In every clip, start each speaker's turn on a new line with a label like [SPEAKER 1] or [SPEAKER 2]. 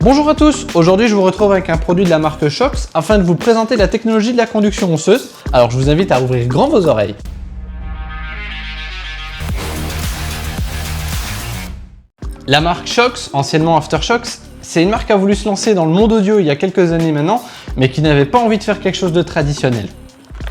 [SPEAKER 1] Bonjour à tous, aujourd'hui je vous retrouve avec un produit de la marque Shox afin de vous présenter la technologie de la conduction osseuse. Alors je vous invite à ouvrir grand vos oreilles. La marque Shox, anciennement Aftershock, c'est une marque qui a voulu se lancer dans le monde audio il y a quelques années maintenant, mais qui n'avait pas envie de faire quelque chose de traditionnel.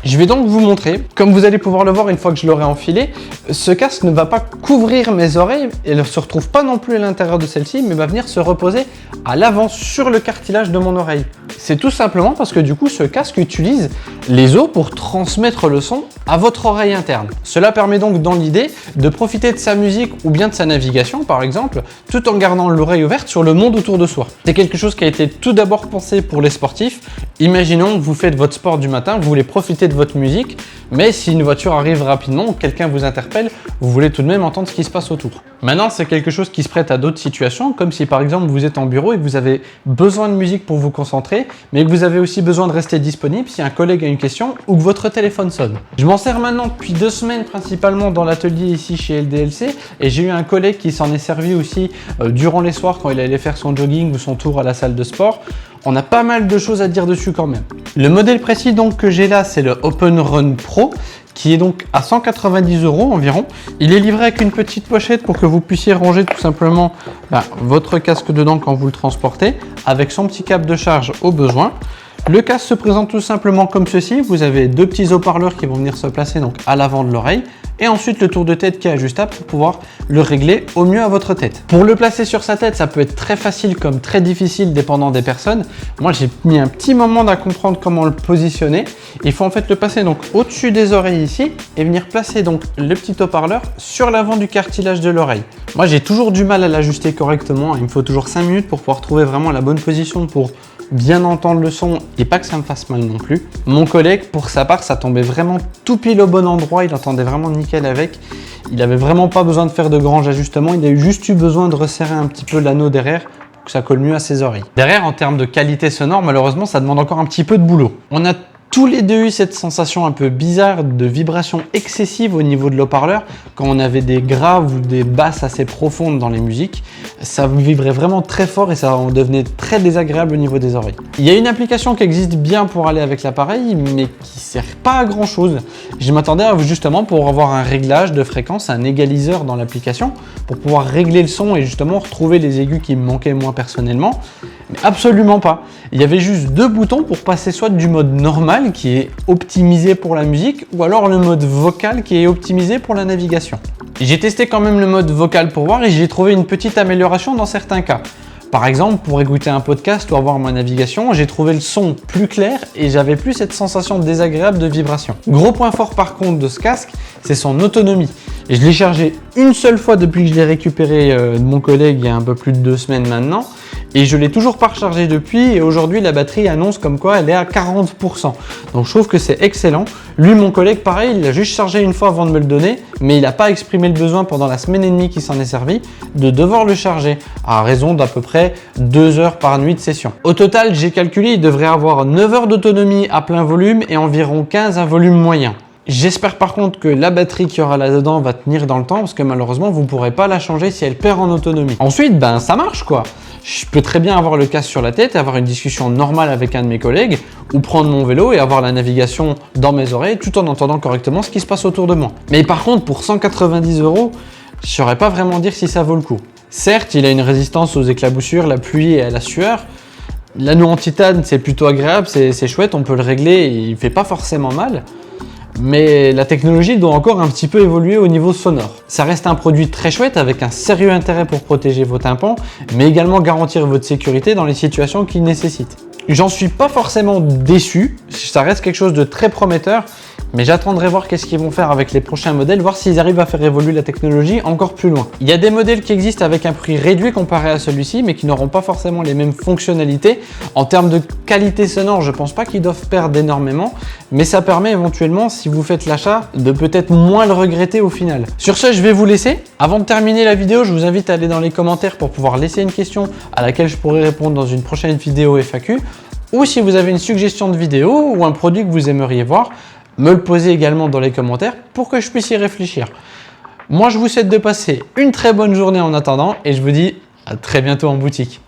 [SPEAKER 1] Je vais donc vous montrer, comme vous allez pouvoir le voir une fois que je l'aurai enfilé, ce casque ne va pas couvrir mes oreilles et ne se retrouve pas non plus à l'intérieur de celle-ci, mais va venir se reposer à l'avant sur le cartilage de mon oreille. C'est tout simplement parce que du coup ce casque utilise les os pour transmettre le son à votre oreille interne. Cela permet donc dans l'idée de profiter de sa musique ou bien de sa navigation par exemple, tout en gardant l'oreille ouverte sur le monde autour de soi. C'est quelque chose qui a été tout d'abord pensé pour les sportifs. Imaginons que vous faites votre sport du matin, vous voulez profiter de votre musique, mais si une voiture arrive rapidement ou quelqu'un vous interpelle, vous voulez tout de même entendre ce qui se passe autour. Maintenant, c'est quelque chose qui se prête à d'autres situations, comme si par exemple vous êtes en bureau et que vous avez besoin de musique pour vous concentrer, mais que vous avez aussi besoin de rester disponible si un collègue a une question ou que votre téléphone sonne. Je m'en sers maintenant depuis 2 semaines principalement dans l'atelier ici chez LDLC et j'ai eu un collègue qui s'en est servi aussi durant les soirs quand il allait faire son jogging ou son tour à la salle de sport. On a pas mal de choses à dire dessus quand même. Le modèle précis donc que j'ai là, c'est le Open Run Pro, qui est donc à 190 € environ. Il est livré avec une petite pochette pour que vous puissiez ranger tout simplement votre casque dedans quand vous le transportez, avec son petit câble de charge au besoin. Le casque se présente tout simplement comme ceci. Vous avez 2 petits haut-parleurs qui vont venir se placer donc à l'avant de l'oreille et ensuite le tour de tête qui est ajustable pour pouvoir le régler au mieux à votre tête. Pour le placer sur sa tête, ça peut être très facile comme très difficile dépendant des personnes. Moi, j'ai mis un petit moment à comprendre comment le positionner. Il faut en fait le passer donc au-dessus des oreilles ici et venir placer donc le petit haut-parleur sur l'avant du cartilage de l'oreille. Moi, j'ai toujours du mal à l'ajuster correctement. Il me faut toujours 5 minutes pour pouvoir trouver vraiment la bonne position pour bien entendre le son et pas que ça me fasse mal non plus. Mon collègue, pour sa part, ça tombait vraiment tout pile au bon endroit, il entendait vraiment nickel avec. Il avait vraiment pas besoin de faire de grands ajustements, il a juste eu besoin de resserrer un petit peu l'anneau derrière pour que ça colle mieux à ses oreilles. Derrière, en termes de qualité sonore, malheureusement, ça demande encore un petit peu de boulot. On a tous les deux eu cette sensation un peu bizarre de vibration excessive au niveau de l'haut-parleur quand on avait des graves ou des basses assez profondes dans les musiques. Ça vibrait vraiment très fort et ça en devenait très désagréable au niveau des oreilles. Il y a une application qui existe bien pour aller avec l'appareil mais qui sert pas à grand chose. Je m'attendais à justement pour avoir un réglage de fréquence, un égaliseur dans l'application pour pouvoir régler le son et justement retrouver les aigus qui me manquaient moi personnellement. Mais absolument pas. Il y avait juste 2 boutons pour passer soit du mode normal qui est optimisé pour la musique ou alors le mode vocal qui est optimisé pour la navigation. J'ai testé quand même le mode vocal pour voir et j'ai trouvé une petite amélioration dans certains cas. Par exemple, pour écouter un podcast ou avoir ma navigation, j'ai trouvé le son plus clair et j'avais plus cette sensation désagréable de vibration. Gros point fort par contre de ce casque, c'est son autonomie. Et je l'ai chargé une seule fois depuis que je l'ai récupéré de mon collègue il y a un peu plus de 2 semaines maintenant. Et je ne l'ai toujours pas rechargé depuis et aujourd'hui la batterie annonce comme quoi elle est à 40%. Donc je trouve que c'est excellent. Lui, mon collègue, pareil, il l'a juste chargé une fois avant de me le donner, mais il n'a pas exprimé le besoin pendant la semaine et demie qui s'en est servi de devoir le charger à raison d'à peu près 2 heures par nuit de session. Au total, j'ai calculé, il devrait avoir 9 heures d'autonomie à plein volume et environ 15 à volume moyen. J'espère par contre que la batterie qu'il y aura là-dedans va tenir dans le temps parce que malheureusement, vous ne pourrez pas la changer si elle perd en autonomie. Ensuite, ça marche quoi. Je peux très bien avoir le casque sur la tête et avoir une discussion normale avec un de mes collègues ou prendre mon vélo et avoir la navigation dans mes oreilles tout en entendant correctement ce qui se passe autour de moi. Mais par contre, pour 190 €, je ne saurais pas vraiment dire si ça vaut le coup. Certes, il a une résistance aux éclaboussures, la pluie et à la sueur. L'anneau en titane, c'est plutôt agréable, c'est chouette, on peut le régler et il ne fait pas forcément mal. Mais la technologie doit encore un petit peu évoluer au niveau sonore. Ça reste un produit très chouette avec un sérieux intérêt pour protéger vos tympans, mais également garantir votre sécurité dans les situations qu'il nécessite. J'en suis pas forcément déçu, ça reste quelque chose de très prometteur, mais j'attendrai voir qu'est-ce qu'ils vont faire avec les prochains modèles, voir s'ils arrivent à faire évoluer la technologie encore plus loin. Il y a des modèles qui existent avec un prix réduit comparé à celui-ci, mais qui n'auront pas forcément les mêmes fonctionnalités. En termes de qualité sonore, je pense pas qu'ils doivent perdre énormément, mais ça permet éventuellement, si vous faites l'achat, de peut-être moins le regretter au final. Sur ce, je vais vous laisser. Avant de terminer la vidéo, je vous invite à aller dans les commentaires pour pouvoir laisser une question à laquelle je pourrai répondre dans une prochaine vidéo FAQ. Ou si vous avez une suggestion de vidéo ou un produit que vous aimeriez voir, me le poser également dans les commentaires pour que je puisse y réfléchir. Moi, je vous souhaite de passer une très bonne journée en attendant et je vous dis à très bientôt en boutique.